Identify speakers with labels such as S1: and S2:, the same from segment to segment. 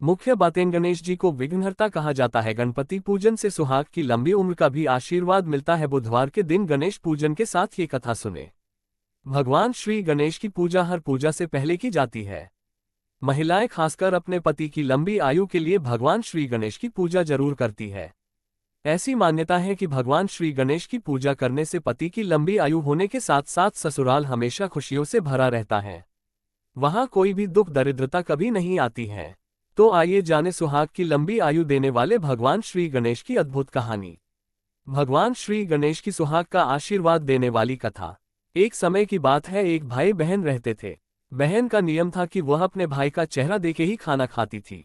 S1: मुख्य बातें। गणेश जी को विघ्नहर्ता कहा जाता है। गणपति पूजन से सुहाग की लंबी उम्र का भी आशीर्वाद मिलता है। बुधवार के दिन गणेश पूजन के साथ ये कथा सुने। भगवान श्री गणेश की पूजा हर पूजा से पहले की जाती है। महिलाएं खासकर अपने पति की लंबी आयु के लिए भगवान श्री गणेश की पूजा जरूर करती है। ऐसी मान्यता है कि भगवान श्री गणेश की पूजा करने से पति की लंबी आयु होने के साथ साथ ससुराल हमेशा खुशियों से भरा रहता है। वहां कोई भी दुख दरिद्रता कभी नहीं आती है। तो आइए जाने सुहाग की लंबी आयु देने वाले भगवान श्री गणेश की अद्भुत कहानी। भगवान श्री गणेश की सुहाग का आशीर्वाद देने वाली कथा। एक समय की बात है, एक भाई बहन रहते थे। बहन का नियम था कि वह अपने भाई का चेहरा देखे ही खाना खाती थी।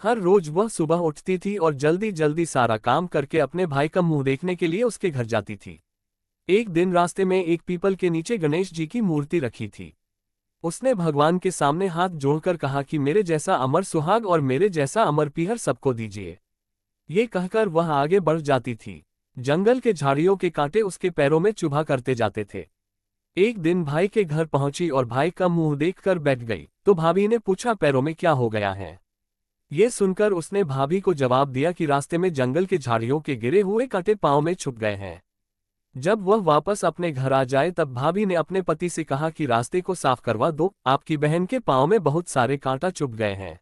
S1: हर रोज वह सुबह उठती थी और जल्दी जल्दी सारा काम करके अपने भाई का मुंह देखने के लिए उसके घर जाती थी। एक दिन रास्ते में एक पीपल के नीचे गणेश जी की मूर्ति रखी थी। उसने भगवान के सामने हाथ जोड़कर कहा कि मेरे जैसा अमर सुहाग और मेरे जैसा अमर पीहर सबको दीजिए। ये कहकर वह आगे बढ़ जाती थी। जंगल के झाड़ियों के कांटे उसके पैरों में चुभा करते जाते थे। एक दिन भाई के घर पहुंची और भाई का मुंह देखकर बैठ गई तो भाभी ने पूछा, पैरों में क्या हो गया है? ये सुनकर उसने भाभी को जवाब दिया कि रास्ते में जंगल के झाड़ियों के गिरे हुए कांटे पांव में छुप गए हैं। जब वह वापस अपने घर आ जाए तब भाभी ने अपने पति से कहा कि रास्ते को साफ करवा दो, आपकी बहन के पांव में बहुत सारे कांटा चुभ गए हैं।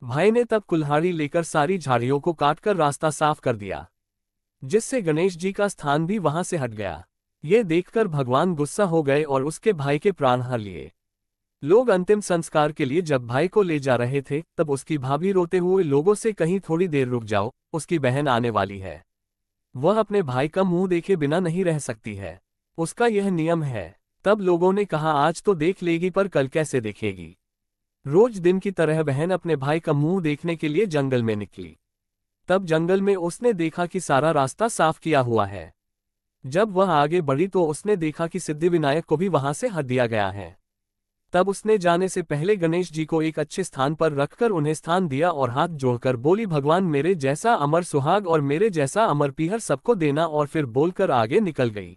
S1: भाई ने तब कुल्हाड़ी लेकर सारी झाड़ियों को काटकर रास्ता साफ कर दिया, जिससे गणेश जी का स्थान भी वहां से हट गया। ये देखकर भगवान गुस्सा हो गए और उसके भाई के प्राण हर लिए। लोग अंतिम संस्कार के लिए जब भाई को ले जा रहे थे तब उसकी भाभी रोते हुए लोगों से, कहीं थोड़ी देर रुक जाओ, उसकी बहन आने वाली है। वह अपने भाई का मुंह देखे बिना नहीं रह सकती है, उसका यह नियम है। तब लोगों ने कहा, आज तो देख लेगी पर कल कैसे देखेगी। रोज दिन की तरह बहन अपने भाई का मुंह देखने के लिए जंगल में निकली। तब जंगल में उसने देखा कि सारा रास्ता साफ किया हुआ है। जब वह आगे बढ़ी तो उसने देखा कि सिद्धिविनायक को भी वहां से हटा दिया गया है। तब उसने जाने से पहले गणेश जी को एक अच्छे स्थान पर रखकर उन्हें स्थान दिया और हाथ जोड़कर बोली, भगवान मेरे जैसा अमर सुहाग और मेरे जैसा अमर पीहर सबको देना, और फिर बोलकर आगे निकल गई।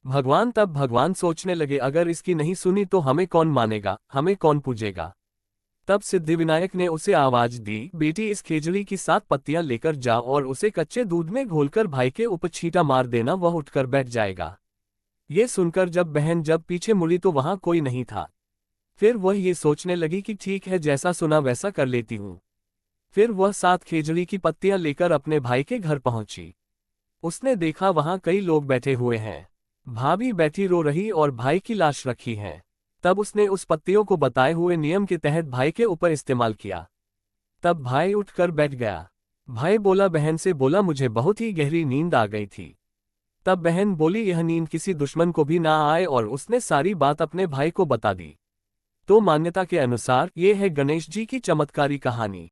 S1: भगवान सोचने लगे, अगर इसकी नहीं सुनी तो हमें कौन मानेगा, हमें कौन पूजेगा। तब सिद्धिविनायक ने उसे आवाज दी, बेटी इस खेजड़ी की 7 पत्तियां लेकर जा और उसे कच्चे दूध में घोलकर भाई के ऊपर छींटा मार देना, वह उठकर बैठ जाएगा। ये सुनकर जब बहन पीछे मुड़ी तो वहां कोई नहीं था। फिर वह ये सोचने लगी कि ठीक है, जैसा सुना वैसा कर लेती हूँ। फिर वह 7 खेजड़ी की पत्तियां लेकर अपने भाई के घर पहुंची। उसने देखा वहां कई लोग बैठे हुए हैं। भाभी बैठी रो रही और भाई की लाश रखी है। तब उसने उस पत्तियों को बताए हुए नियम के तहत भाई के ऊपर इस्तेमाल किया। तब भाई उठकर बैठ गया। भाई बोला, बहन से बोला, मुझे बहुत ही गहरी नींद आ गई थी। तब बहन बोली, यह नींद किसी दुश्मन को भी ना आए, और उसने सारी बात अपने भाई को बता दी। तो मान्यता के अनुसार ये है गणेश जी की चमत्कारी कहानी।